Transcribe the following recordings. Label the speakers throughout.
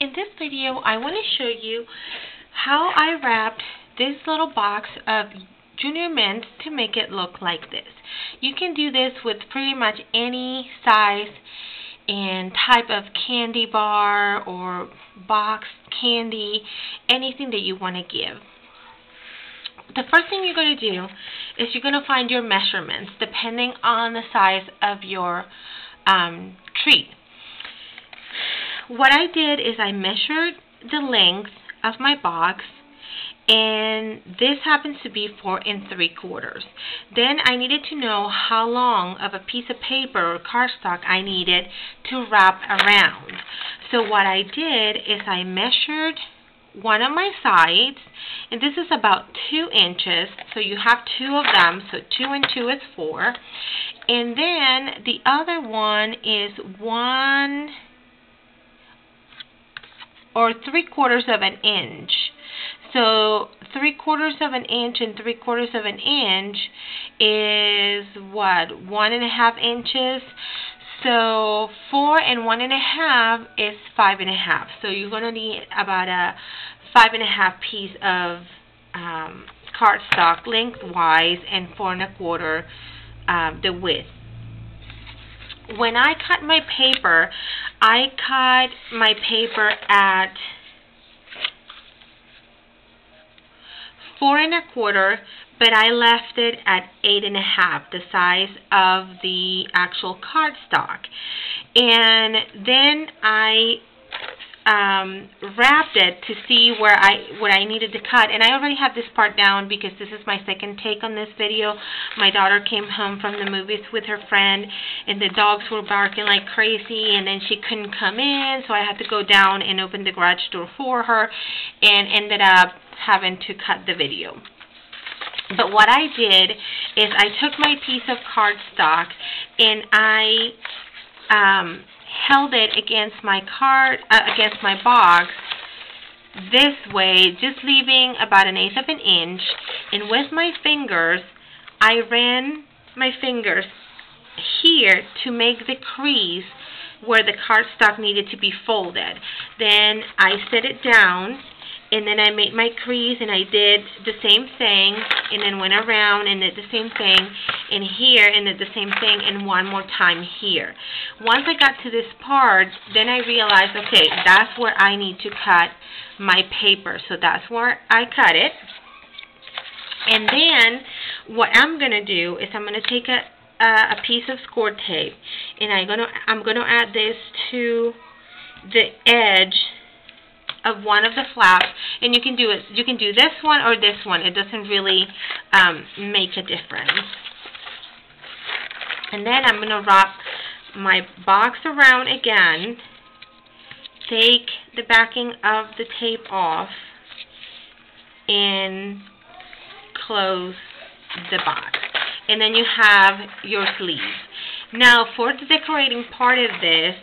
Speaker 1: In this video, I want to show you how I wrapped this little box of Junior Mints to make it look like this. You can do this with pretty much any size and type of candy bar or box candy, anything that you want to give. The first thing you're going to do is you're going to find your measurements depending on the size of your treat. What I did is I measured the length of my box, and this happens to be 4 3/4. Then I needed to know how long of a piece of paper or cardstock I needed to wrap around. So what I did is I measured one of my sides, and this is about 2 inches, so you have 2 of them, so 2 and 2 is 4. And then the other one is 1 or 3/4 of an inch. So 3/4 of an inch and 3/4 of an inch is what, 1.5 inches. So 4 and 1.5 is 5.5. So you're going to need about a 5.5 piece of cardstock lengthwise and 4 1/4 the width. When I cut my paper at 4 1/4, but I left it at 8 1/2, the size of the actual cardstock. And then I wrapped it to see what I needed to cut. And I already have this part down because this is my second take on this video. My daughter came home from the movies with her friend, and the dogs were barking like crazy, and then she couldn't come in, so I had to go down and open the garage door for her, and ended up having to cut the video. But what I did is I took my piece of cardstock and I held it against my box this way, just leaving about 1/8 of an inch, and with my fingers I ran my fingers here to make the crease where the cardstock needed to be folded. Then I set it down, and then I made my crease, and I did the same thing, and then went around and did the same thing, and here, and did the same thing, and one more time here. Once I got to this part, then I realized, okay, that's where I need to cut my paper. So that's where I cut it. And then what I'm going to do is I'm going to take a piece of score tape, and I'm going to add this to the edge of one of the flaps, and you can do this one or this one. It doesn't really make a difference. And then I'm going to wrap my box around again, take the backing of the tape off, and close the box. And then you have your sleeve. Now for the decorating part of this,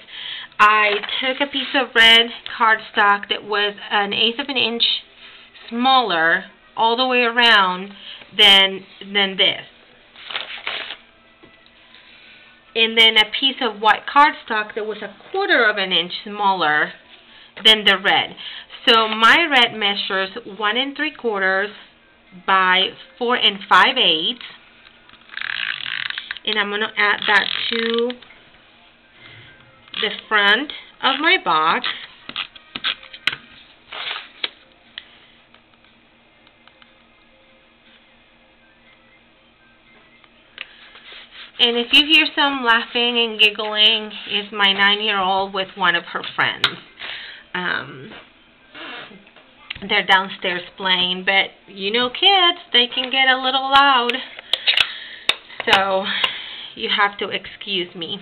Speaker 1: I took a piece of red cardstock that was 1/8 of an inch smaller all the way around than this. And then a piece of white cardstock that was 1/4 of an inch smaller than the red. So my red measures 1 3/4 by 4 5/8. And I'm going to add that to the front of my box. And if you hear some laughing and giggling, it's my 9-year-old with one of her friends. They're downstairs playing, but you know kids, they can get a little loud. So you have to excuse me.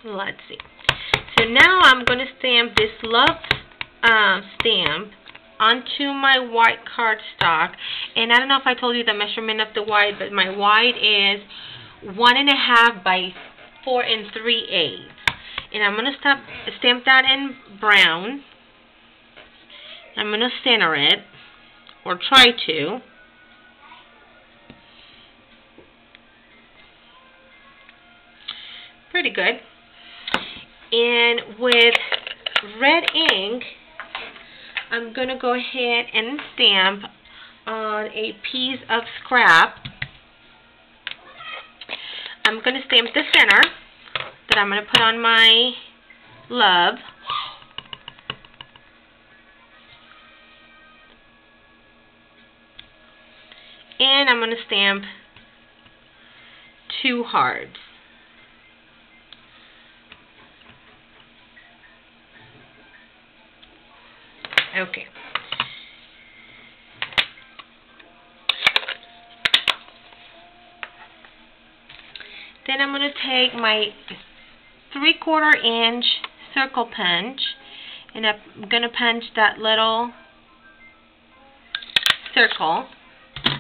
Speaker 1: Let's see. So now I'm going to stamp this love stamp onto my white cardstock. And I don't know if I told you the measurement of the white, but my white is 1.5 by 4 3/8. And I'm going to stamp that in brown. I'm going to center it, or try to. pretty good. And with red ink, I'm going to go ahead and stamp on a piece of scrap. I'm going to stamp the center that I'm going to put on my love. And I'm going to stamp 2 hearts. Okay. Then I'm going to take my 3/4 inch circle punch, and I'm going to punch that little circle.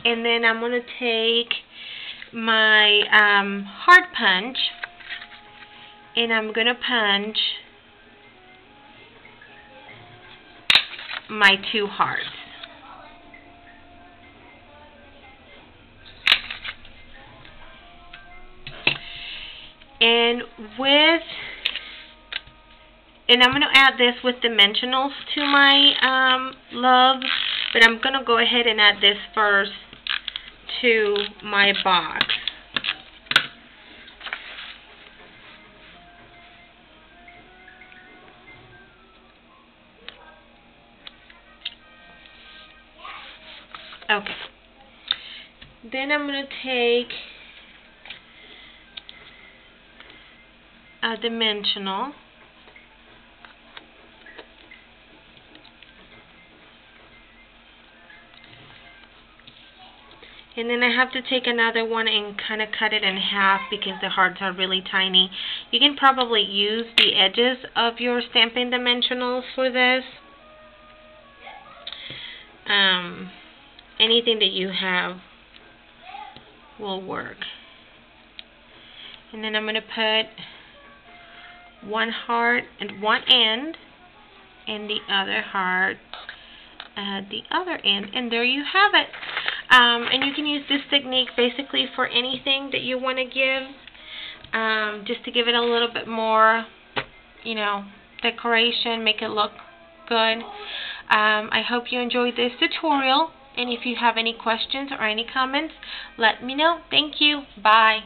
Speaker 1: And then I'm going to take my hard punch, and I'm going to punch my 2 hearts. And I'm going to add this with dimensionals to my love, but I'm going to go ahead and add this first to my box. Okay. Then I'm going to take a dimensional, and then I have to take another one and kind of cut it in half because the hearts are really tiny. You can probably use the edges of your stamping dimensionals for this. Anything that you have will work. And then I'm going to put 1 heart at one end and the other heart at the other end, and there you have it. And you can use this technique basically for anything that you want to give, just to give it a little bit more, you know, decoration, make it look good. I hope you enjoyed this tutorial, and if you have any questions or any comments, let me know. Thank you. Bye.